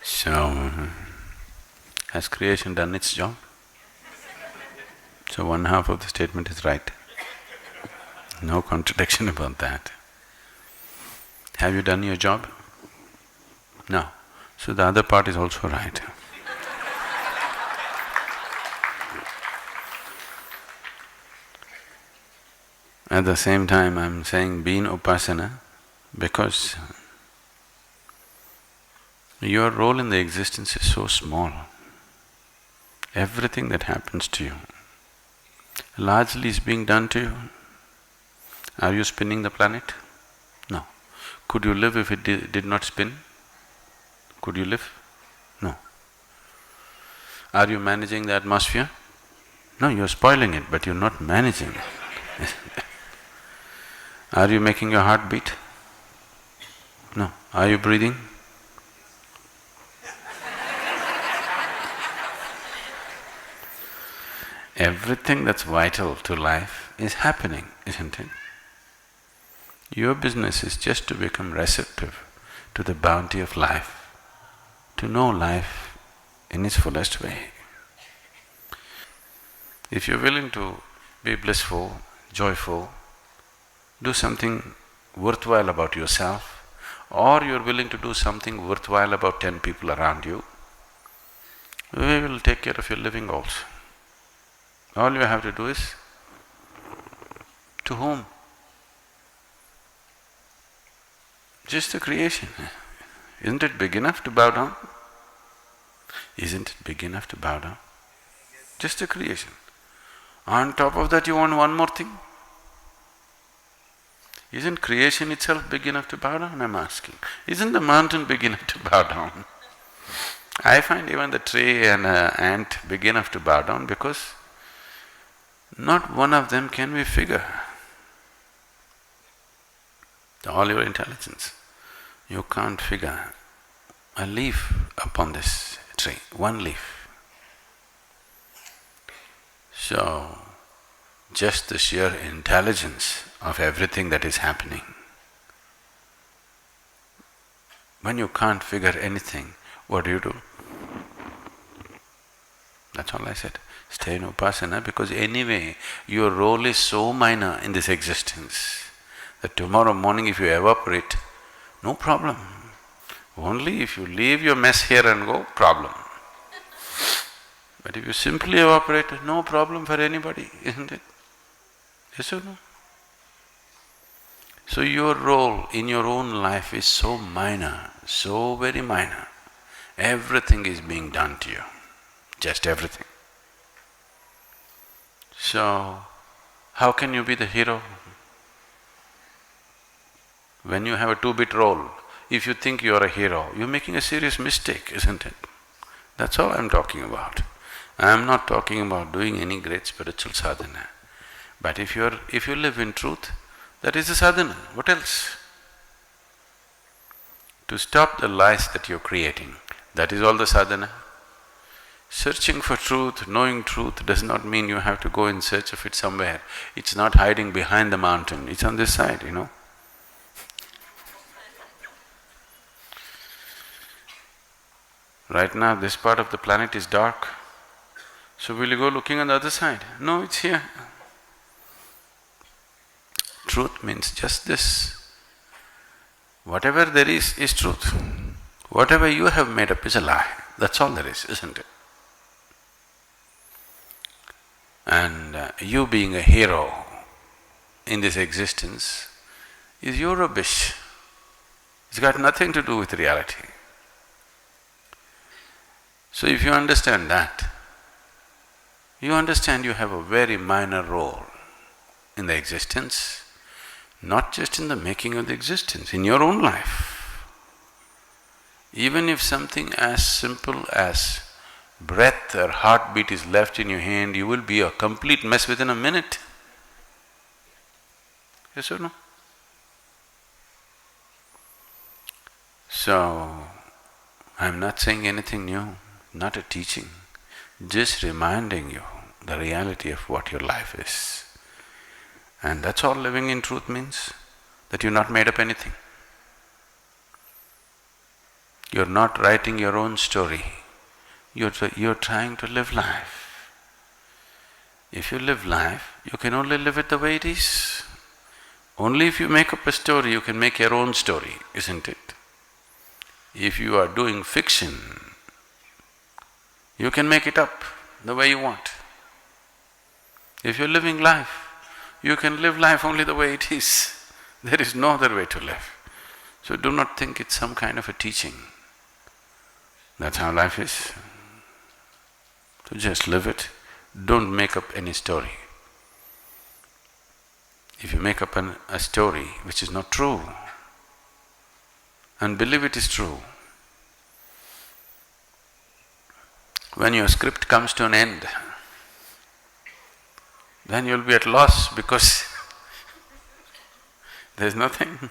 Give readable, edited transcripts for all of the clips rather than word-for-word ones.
So, has creation done its job? So one half of the statement is right. No contradiction about that. Have you done your job? No. So the other part is also right. At the same time, I'm saying be in Upasana because your role in the existence is so small. Everything that happens to you largely is being done to you. Are you spinning the planet? No. Could you live if it did not spin? Could you live? No. Are you managing the atmosphere? No, you're spoiling it, but you're not managing it. Are you making your heart beat? No. Are you breathing? Everything that's vital to life is happening, isn't it? Your business is just to become receptive to the bounty of life, to know life in its fullest way. If you're willing to be blissful, joyful, do something worthwhile about yourself, or you're willing to do something worthwhile about 10 people around you, we will take care of your living goals. All you have to do is, to whom? Just the creation. Isn't it big enough to bow down? Isn't it big enough to bow down? Just the creation. On top of that you want one more thing? Isn't creation itself big enough to bow down, I'm asking? Isn't the mountain big enough to bow down? I find even the tree and an ant big enough to bow down because not one of them can we figure. All your intelligence, you can't figure a leaf upon this tree, one leaf. So, just the sheer intelligence of everything that is happening. When you can't figure anything, what do? That's all I said. Stay in Upasana because anyway, your role is so minor in this existence that tomorrow morning if you evaporate, no problem. Only if you leave your mess here and go, problem. But if you simply evaporate, no problem for anybody, isn't it? Yes or no? So your role in your own life is so minor, so very minor. Everything is being done to you, just everything. So, how can you be the hero? When you have a two-bit role, if you think you're a hero, you're making a serious mistake, isn't it? That's all I'm talking about. I'm not talking about doing any great spiritual sadhana. But if you live in truth, that is the sadhana, what else? To stop the lies that you're creating, that is all the sadhana. Searching for truth, knowing truth does not mean you have to go in search of it somewhere. It's not hiding behind the mountain, it's on this side, you know. Right now, this part of the planet is dark. So will you go looking on the other side? No, it's here. Truth means just this. Whatever there is truth. Whatever you have made up is a lie. That's all there is, isn't it? And you being a hero in this existence is your rubbish. It's got nothing to do with reality. So if you understand that, you understand you have a very minor role in the existence, not just in the making of the existence, in your own life. Even if something as simple as breath or heartbeat is left in your hand, you will be a complete mess within a minute. Yes or no? So, I'm not saying anything new, not a teaching, just reminding you the reality of what your life is. And that's all living in truth means, that you've not made up anything. You're not writing your own story. You're trying to live life. If you live life, you can only live it the way it is. Only if you make up a story, you can make your own story, isn't it? If you are doing fiction, you can make it up the way you want. If you're living life, you can live life only the way it is. There is no other way to live. So do not think it's some kind of a teaching. That's how life is. So just live it. Don't make up any story. If you make up a story which is not true and believe it is true, when your script comes to an end, then you'll be at loss because there's nothing.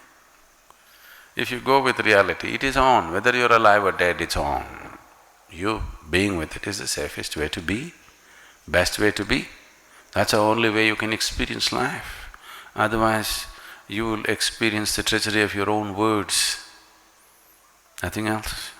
If you go with reality, it is on, whether you're alive or dead, it's on. You being with it is the safest way to be, best way to be. That's the only way you can experience life. Otherwise, you will experience the treachery of your own words, nothing else.